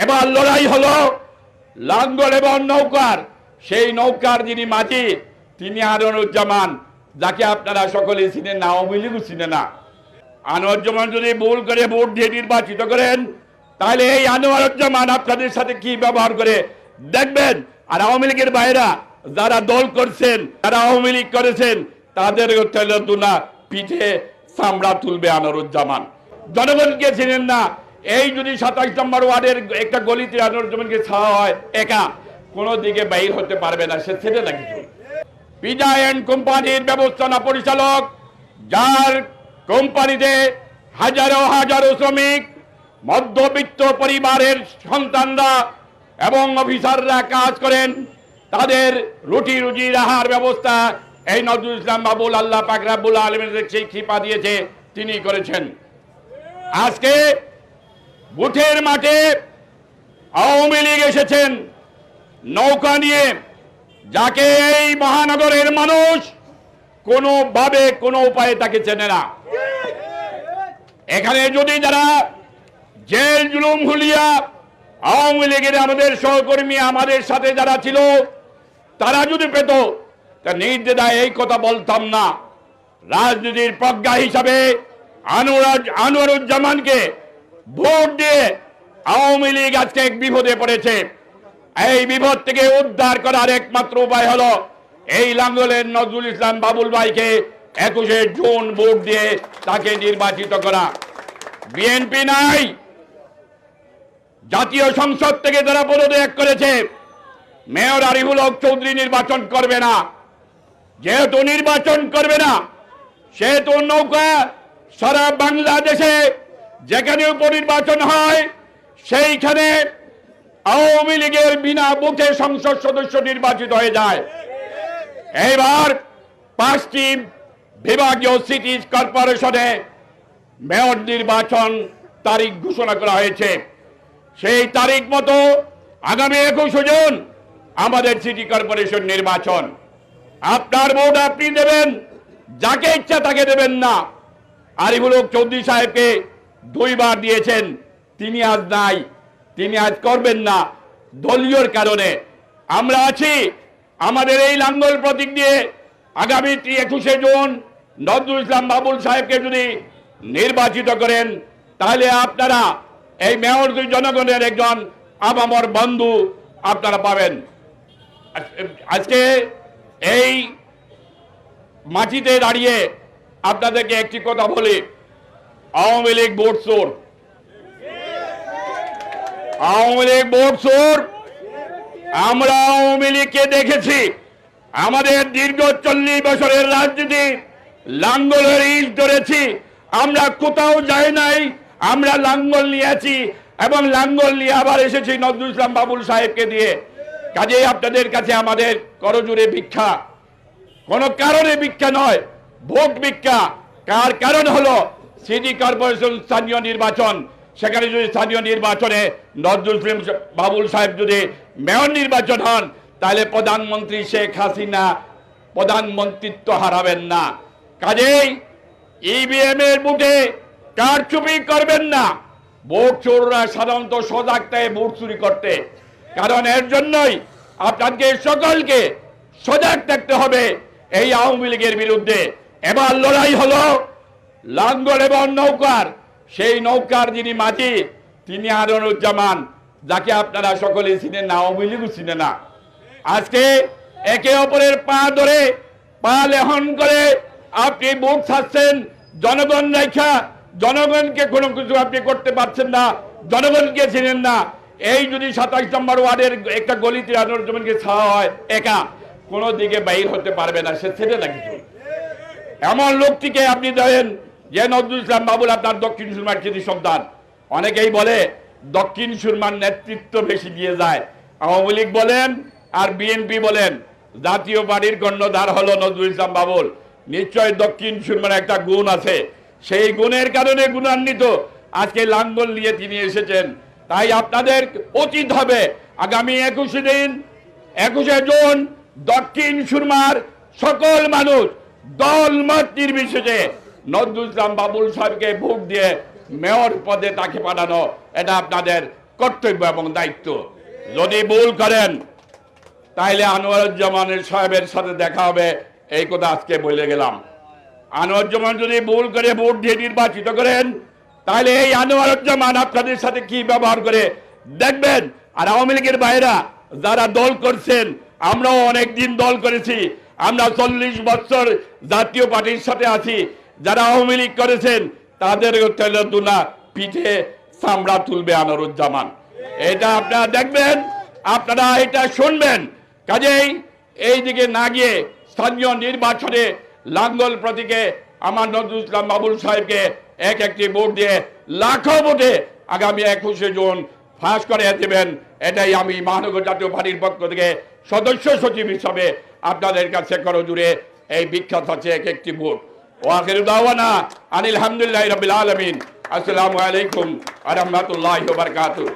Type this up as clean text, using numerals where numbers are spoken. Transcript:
এবার লড়াই হলো লাঙ্গল এবং নৌকার। সেই নৌকার যিনি মাঝি তিনি আনোয়ারুজ্জামান, যাকে আপনারা সকলে চিনেন না, আওয়ামী লীগও চিনে না। আনোয়ারুজ্জামান যদি ভুল করে ভোট দিয়ে নির্বাচিত করেন, তাহলে এই আনোয়ারুজ্জামান আপনাদের সাথে কি ব্যবহার করে দেখবেন। আর আওয়ামী লীগের বাইরা যারা দল করছেন, যারা আওয়ামী লীগ করেছেন, তাদের তুলা পিঠে চামড়া তুলবে আনোয়ারুজ্জামান। জনগণকে চিনেন না। এই যদি 27 নম্বর ওয়ার্ডের একটা গলিতে আনোয়ারুজ্জামানকে ছাওয়া হয়, একা কোনো দিকে বাইর হতে পারবে না, সে ছেড়ে না কিছু। পিজা এন্ড কোম্পানির ব্যবস্থাপনা পরিচালক, যার কোম্পানিতে হাজারো হাজারো শ্রমিক, মধ্যবিত্ত পরিবারের সন্তানরা এবং অফিসাররা কাজ করেন, তাদের রুটি রুজি রাহার ব্যবস্থা এই নজরুল ইসলাম বাবুল, আল্লাহ পাক রব্বুল আলামিনের সেই কৃপা দিয়েছে, তিনি করেছেন। আজকে বুথের মাঠে আওয়ামী লীগ এসেছেন নৌকা নিয়ে, যাকে এই মহানগরের মানুষ কোনোভাবে কোনো উপায়ে তাকে চেনে না। এখানে যদি যারা জেল জুলুম হুলিয়া আওয়ামী লীগের আমাদের সহকর্মী, আমাদের সাথে যারা ছিল, তারা যদি পেত, তা নির্দ্বিধায় এই কথা বলতাম না। রাজনীতির প্রজ্ঞা হিসাবে আনোয়ারুজ্জামানকে ভোট দিয়ে আওয়ামী লীগ আজকে এক বিপদে পড়েছে। এই বিপদ থেকে উদ্ধার করার একমাত্র উপায় হলো এই লাঙ্গলের নজরুল ইসলাম বাবুল ভাইকে 21শে জুন ভোট দিয়ে তাকে নির্বাচিত করা। বিএনপি নাই, জাতীয় সংসদ থেকে যারা পদত্যাগ করেছে, মেয়র আরিফুল হক চৌধুরী নির্বাচন করবে না। যেহেতু নির্বাচন করবে না, সেহেতু নৌকা সারা বাংলাদেশে যেখানে উপনির্বাচন হয়, সেইখানে আওয়ামী লীগের বিনা বুথে সংসদ সদস্য নির্বাচিত হয়ে যায়। এইবার 5টি বিভাগীয় সিটি কর্পোরেশনে মেয়র নির্বাচন তারিখ ঘোষণা করা হয়েছে। সেই তারিখ মতো আগামী 21 জুন আমাদের সিটি কর্পোরেশন নির্বাচন। আপনার ভোট আপনি দেবেন, যাকে ইচ্ছা তাকে দেবেন না। আরিফুল হক চৌধুরী সাহেবকে 2 বার দিয়েছেন, তিনি আজ নাই, তিনি আজ করবেন না দলীয় কারণে। আমরা আছি, আমাদের এই লাঙ্গল প্রতীক দিয়ে আগামী 21শে জুন নজরুল ইসলাম বাবুল সাহেবকে যদি নির্বাচিত করেন, তাহলে আপনারা এই মেয়র জনগণের একজন আপামর বন্ধু আপনারা পাবেন। আজকে এই মাটিতে দাঁড়িয়ে আপনাদেরকে একটি কথা বলি, আওয়ামী লীগ ভোট চোর, আওয়ামী লীগ ভোট চোর। আমরা আওয়ামী লীগকে দেখেছি, আমাদের দীর্ঘ 40 বছরের রাজনীতি লাঙ্গলের ইট ধরেছি, আমরা কোথাও যাই নাই, আমরা লাঙ্গল নিয়েছি এবং লাঙ্গল নিয়ে আবার এসেছি নজরুল ইসলাম বাবুল সাহেবকে দিয়ে। কাজেই আপনাদের কাছে আমাদের করজোড়ে ভিক্ষা, কোনো কারণে ভিক্ষা নয়, ভোট ভিক্ষা। কার কারণ হলো সিটি কর্পোরেশন স্থানীয় নির্বাচন, সেখানে যদি স্থানীয় নির্বাচনে নজরুল ইসলাম বাবুল সাহেব যদি মেয়র নির্বাচন হন, তাহলে প্রধানমন্ত্রী শেখ হাসিনা প্রধানমন্ত্রিত্ব হারাবেন না। কাজেই ইভিএম এর বুথে কারচুপি করবেন না। ভোট চোররা সাধারণত সজাগ থাকে ভোট চুরি করতে, কারণ এর জন্যই আপনাকে সকলকে সজাগ থাকতে হবে এই আওয়ামী লীগের বিরুদ্ধে। এবার লড়াই হলো লাঙ্গল এবং নৌকার। সেই নৌকার যিনি মাঝি তিনি আনোয়ারুজ্জামান, যাকে আপনারা সকলে চিনেন না, আওয়ামী লীগও চিনে না। আজকে একে অপরের পা ধরে পা লেহন করে আপনি ভোট ছাড়ছেন, জনগণ রেখা জনগণকে কোনো কিছু আপনি করতে পারছেন না, জনগণকে চিনেন না। এই যদি 27 নম্বর ওয়ার্ডের একটা গলিতে আনোয়ারুজ্জামানকে ছাওয়া হয়, একা কোনো দিকে বাইর হতে পারবে না, সে ছেড়ে না কিছু। এমন লোকটিকে আপনি দেন যে নজরুল ইসলাম বাবুল আপনার দক্ষিণ সুরমার কৃতি সন্তান। অনেকেই বলে দক্ষিণ সুরমার নেতৃত্ব বেশি দিয়ে যায়, আওয়ামী লীগ বলেন আর বিএনপি বলেন, জাতীয় পার্টির কর্ণধার হলো নজরুল ইসলাম বাবুল। নিশ্চয় দক্ষিণ সুরমার একটা গুণ আছে, সেই গুণের কারণে গুণান্বিত আজকে লাঙ্গল নিয়ে তিনি এসেছেন। তাই আপনাদের উচিত হবে আগামী 21শে জুন দক্ষিণ সুরমার সকল মানুষ দল মত নির্বিশেষে নজরুল ইসলাম বাবুল সাহেবকে ভোট দিয়ে মেয়র পদে তাকে পাঠানো, এটা আপনাদের কর্তব্য এবং দায়িত্ব। যদি ভুল করেন তাইলে আনোয়ারুজ্জামানের সাহেবের সাথে দেখা হবে, এই কথা আজকে বলে গেলাম। আনোয়ারুজ্জামান যদি ভুল করে ভোট দিয়ে নির্বাচিত করেন তাহলে এই আনোয়ারুজ্জামান আপনাদের সাথে কি ব্যবহার করে দেখবেন। আর আওয়ামী লীগের বাইরা যারা দল করছেন, আমরাও অনেক দিন দল করেছি, আমরা 40 বছর জাতীয় পার্টির সাথে আছি। যারা আওয়ামী লীগ করেছেন তাদের দুনা পিঠে চামড়া তুলবে আনোয়ারুজ্জামান। এটা আপনারা দেখবেন, আপনারা এটা শুনবেন। কাজেই এই দিকে না গিয়ে স্থানীয় নির্বাচনে লাঙ্গল প্রতীকে আমার নজরুল ইসলাম বাবুল সাহেবকে একটি ভোট দিয়ে লাখো ভোটে আগামী 21শে জুন ফাঁস করে দেবেন। এটাই আমি মহানগর জাতীয় পার্টির পক্ষ থেকে সদস্য সচিব হিসাবে আপনাদের কাছে করজোড়ে এই বিখ্যাত আছে একটি ভোট। ওয়াখিরু দাওয়ানা আনিল হামদুলিল্লাহি রাব্বিল আলামিন। আসসালামু আলাইকুম ওয়া রাহমাতুল্লাহি ওয়া বারাকাতুহু।